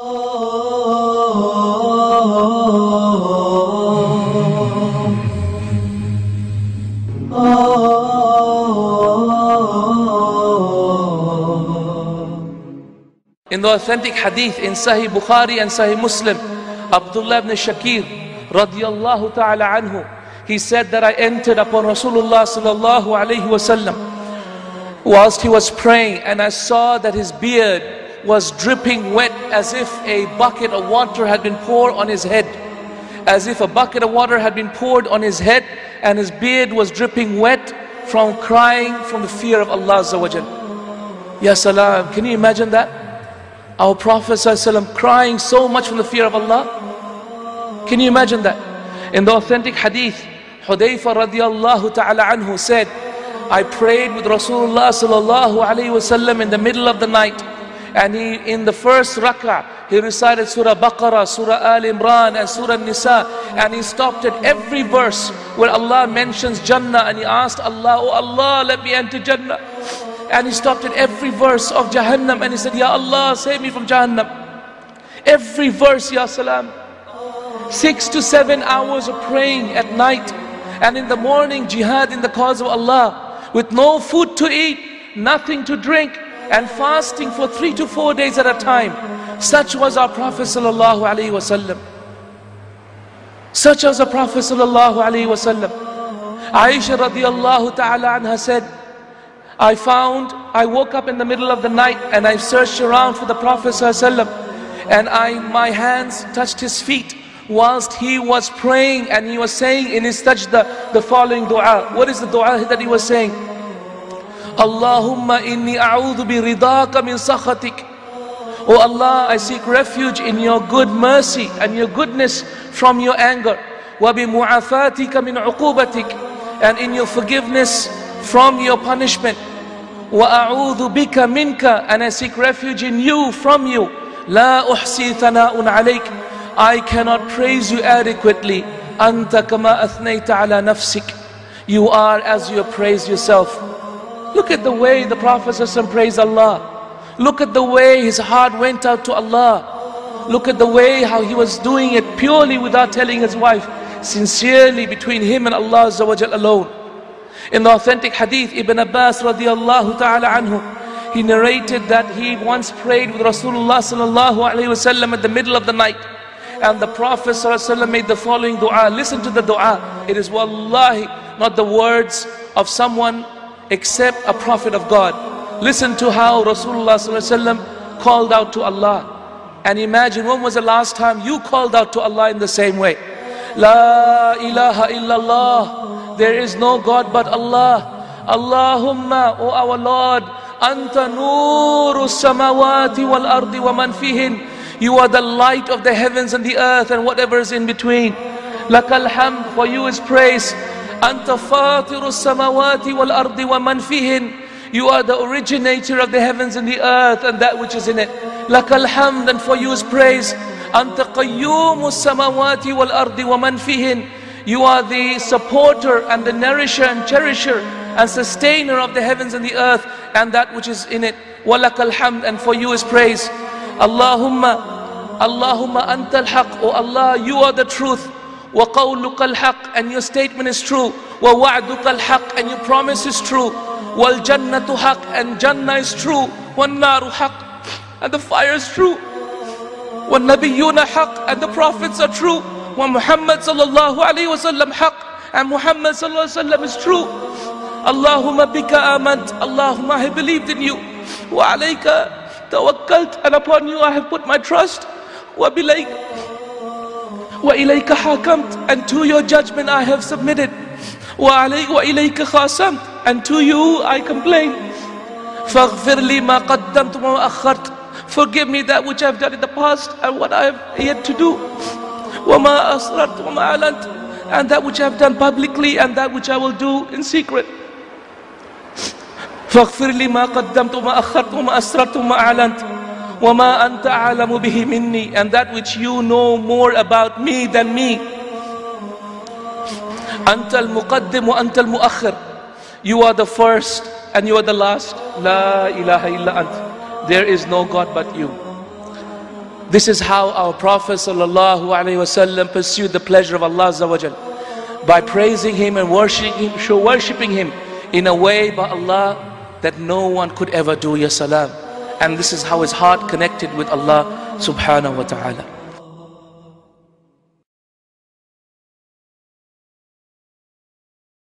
In the authentic hadith in Sahih Bukhari and Sahih Muslim, Abdullah ibn Shakir radiyallahu ta'ala anhu, he said that I entered upon Rasulullah sallallahu alayhi wasallam whilst he was praying, and I saw that his beard was dripping wet, as if a bucket of water had been poured on his head. As if a bucket of water had been poured on his head, and his beard was dripping wet from crying from the fear of Allah Azza wa Jal. Ya salam, can you imagine that? Our Prophet ﷺ crying so much from the fear of Allah. Can you imagine that? In the authentic hadith, Hudayfa radiyallahu ta'ala anhu said, I prayed with Rasulullah sallallahu alayhi wasallam in the middle of the night, and in the first rak'ah, he recited Surah Baqarah, Surah Al Imran and Surah Nisa, and he stopped at every verse where Allah mentions Jannah, and he asked Allah, oh Allah, let me enter Jannah. And he stopped at every verse of Jahannam, and he said, Ya Allah, save me from Jahannam. Every verse, Ya Salam. 6 to 7 hours of praying at night, and in the morning jihad in the cause of Allah, with no food to eat, nothing to drink, and fasting for 3 to 4 days at a time. Such was our Prophet sallallahu alaihi wasallam. Such was the Prophet sallallahu alaihi wasallam. Aisha radiyallahu ta'ala anha said, I woke up in the middle of the night, and I searched around for the Prophet sallallahu alaihi wasallam, and my hands touched his feet whilst he was praying, and he was saying in his sajda the following dua. What is the dua that he was saying? Allahumma inni a'udhu bi ridaka min sakhatik. Oh Allah, I seek refuge in your good mercy and your goodness from your anger. Wa bi mu'afatika min uqubatik, and in your forgiveness from your punishment. Wa a'udhu bika minka, and I seek refuge in you, from you. La uhsi thana'un alayk, I cannot praise you adequately. Anta kama athnayta ala nafsik, you are as you praise yourself. Look at the way the Prophet ﷺ praised Allah. Look at the way his heart went out to Allah. Look at the way how he was doing it purely without telling his wife, sincerely between him and Allah Azza wa Jal alone. In the authentic hadith, Ibn Abbas radiyallahu ta'ala anhu, he narrated that he once prayed with Rasulullah sallallahu alayhi wasallam at the middle of the night, and the Prophet ﷺ made the following dua. Listen to the dua. It is wallahi not the words of someone except a prophet of God. Listen to how Rasulullah ﷺ called out to Allah. And imagine, when was the last time you called out to Allah in the same way? La ilaha illallah, there is no God but Allah. Allahumma, O our Lord, anta nuru samawati wal ardi wa man fihin, you are the light of the heavens and the earth and whatever is in between. Lakal hamd, for you is praise. Anta fatiru samawati wal ardi wa man fihin, you are the originator of the heavens and the earth and that which is in it. Lakal hamd, and for you is praise. Anta qayyumu samawati wal ardi wa man fihin, you are the supporter and the nourisher and cherisher and sustainer of the heavens and the earth and that which is in it. Walakal hamd, and for you is praise. Allahumma anta al-haq, O Allah, you are the truth. Wa qawluka al-haq, and your statement is true. Wa wa'duka al-haq, and your promise is true. Wal jannatu haq, and Jannah is true. Wan naru haq, and the fire is true. Wan nabiyyuna haq, and the prophets are true. Wa Muhammad sallallahu alayhi wa sallam haq, and Muhammad sallallahu alayhi wa sallam is true. Allahumma bika amant, Allahumma, I believed in you. Wa alayka tawakkalt, and upon you I have put my trust. Wa ilayka hakamt, and to your judgment I have submitted. Wa ilayka khasamt, and to you I complain. Faghfir li ma qaddamtu wa akhart, forgive me that which I have done in the past and what I have yet to do. Wa ma asrat wa ma alant, and that which I have done publicly and that which I will do in secret. فاغفر لي ما قدمت وما أخرت وما أسررت وما أعلنت وما أنت أعلم به مني, and that which you know more about me than me. أنت المقدم وأنت المؤخر, you are the first and you are the last. لا إله إلا أنت, there is no God but you. This is how our Prophet ﷺ pursued the pleasure of Allah Azza wa Jal, by praising Him and worshipping Him in a way by Allah that no one could ever do. Ya salam. And this is how his heart connected with Allah subhanahu wa ta'ala.